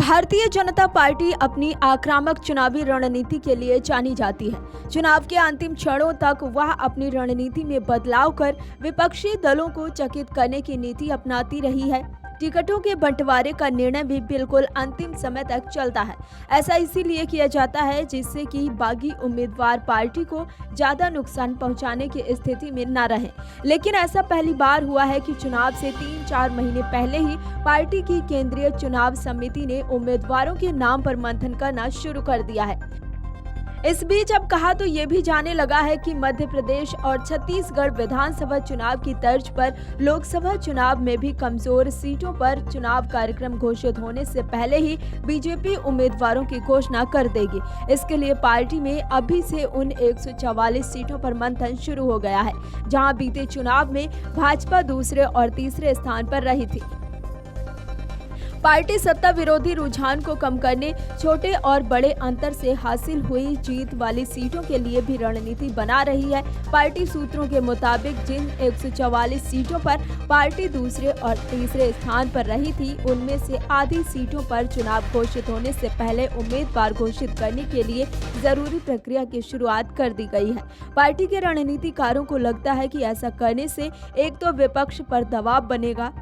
Bharatiya Janata party अपनी आक्रामक चुनावी रणनीति के लिए जानी जाती है। चुनाव के अंतिम क्षणों तक वह अपनी रणनीति में बदलाव कर विपक्षी दलों को चकित करने की नीति अपनाती रही है। टिकटों के बंटवारे का निर्णय भी बिल्कुल अंतिम समय तक चलता है। ऐसा इसीलिए किया जाता है जिससे कि बागी उम्मीदवार पार्टी को ज्यादा नुकसान पहुंचाने की स्थिति में न रहे। लेकिन ऐसा पहली बार हुआ है कि चुनाव से 3-4 महीने पहले ही पार्टी की केंद्रीय चुनाव समिति ने उम्मीदवारों के नाम पर मंथन करना शुरू कर दिया है। इस बीच अब कहा तो ये भी जाने लगा है कि मध्य प्रदेश और छत्तीसगढ़ विधानसभा चुनाव की तर्ज पर लोकसभा चुनाव में भी कमजोर सीटों पर चुनाव कार्यक्रम घोषित होने से पहले ही बीजेपी उम्मीदवारों की घोषणा कर देगी। इसके लिए पार्टी में अभी से उन 144 सीटों पर मंथन शुरू हो गया है, जहां बीते चुनाव में भाजपा दूसरे और तीसरे स्थान पर रही थी। पार्टी सत्ता विरोधी रुझान को कम करने, छोटे और बड़े अंतर से हासिल हुई जीत वाली सीटों के लिए भी रणनीति बना रही है। पार्टी सूत्रों के मुताबिक जिन 144 सीटों पर पार्टी दूसरे और तीसरे स्थान पर रही थी, उनमें से आधी सीटों पर चुनाव घोषित होने से पहले उम्मीदवार घोषित करने के लिए जरूरी प्रक्रिया की शुरुआत कर दी गई है। पार्टी के रणनीतिकारों को लगता है कि ऐसा करने से एक तो विपक्ष पर दबाव बनेगा,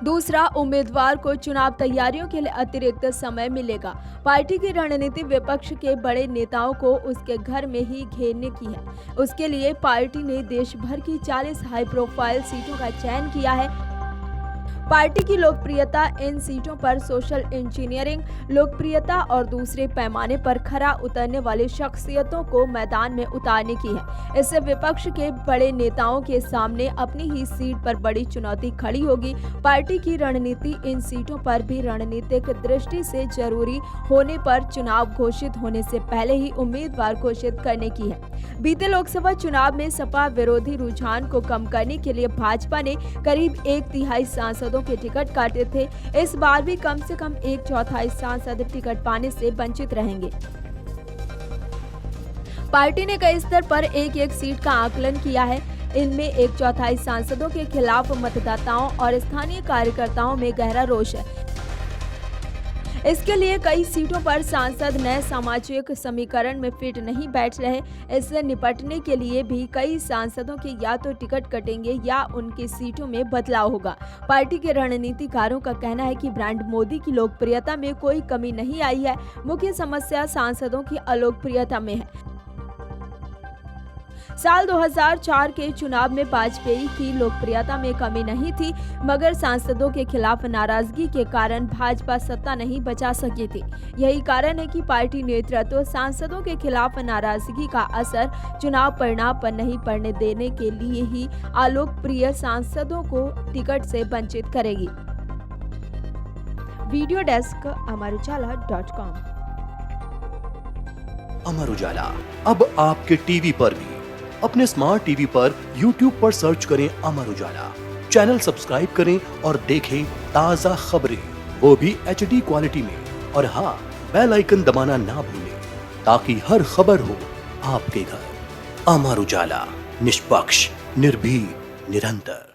दूसरा उम्मीदवार को चुनाव तैयारियों के लिए अतिरिक्त समय मिलेगा। पार्टी की रणनीति विपक्ष के बड़े नेताओं को उसके घर में ही घेरने की है। उसके लिए पार्टी ने देश भर की 40 हाई प्रोफाइल सीटों का चयन किया है। पार्टी की लोकप्रियता इन सीटों पर सोशल इंजीनियरिंग लोकप्रियता और दूसरे पैमाने पर खरा उतरने वाली शख्सियतों को मैदान में उतारने की है। इससे विपक्ष के बड़े नेताओं के सामने अपनी ही सीट पर बड़ी चुनौती खड़ी होगी। पार्टी की रणनीति इन सीटों पर भी रणनीतिक दृष्टि से जरूरी होने पर चुनाव घोषित होने से पहले ही उम्मीदवार घोषित करने की है। बीते लोकसभा चुनाव में सपा विरोधी रुझान को कम करने के लिए भाजपा ने करीब 1/3 सांसदों के टिकट काटे थे। इस बार भी कम से कम 1/4 सांसद टिकट पाने से वंचित रहेंगे। पार्टी ने कई स्तर पर एक सीट का आकलन किया है। इनमें 1/4 सांसदों के खिलाफ मतदाताओं और स्थानीय कार्यकर्ताओं में गहरा रोष है। इसके लिए कई सीटों पर सांसद नए सामाजिक समीकरण में फिट नहीं बैठ रहे। इससे निपटने के लिए भी कई सांसदों के या तो टिकट कटेंगे या उनकी सीटों में बदलाव होगा। पार्टी के रणनीतिकारों का कहना है कि ब्रांड मोदी की लोकप्रियता में कोई कमी नहीं आई है, मुख्य समस्या सांसदों की अलोकप्रियता में है। साल 2004 के चुनाव में वाजपेयी की लोकप्रियता में कमी नहीं थी, मगर सांसदों के खिलाफ नाराजगी के कारण भाजपा सत्ता नहीं बचा सकी थी। यही कारण है कि पार्टी नेतृत्व सांसदों के खिलाफ नाराजगी का असर चुनाव परिणाम पर नहीं पड़ने देने के लिए ही अलोकप्रिय सांसदों को टिकट से वंचित करेगी। Video desk अमरुजाला.com। अमर उजाला अब आपके टीवी पर भी। अपने स्मार्ट टीवी पर YouTube पर सर्च करें अमर उजाला, चैनल सब्सक्राइब करें और देखें ताजा खबरें, वो भी HD क्वालिटी में। और हाँ, बेल आइकन दबाना ना भूलें ताकि हर खबर हो आपके घर। अमर उजाला, निष्पक्ष, निर्भीक, निरंतर।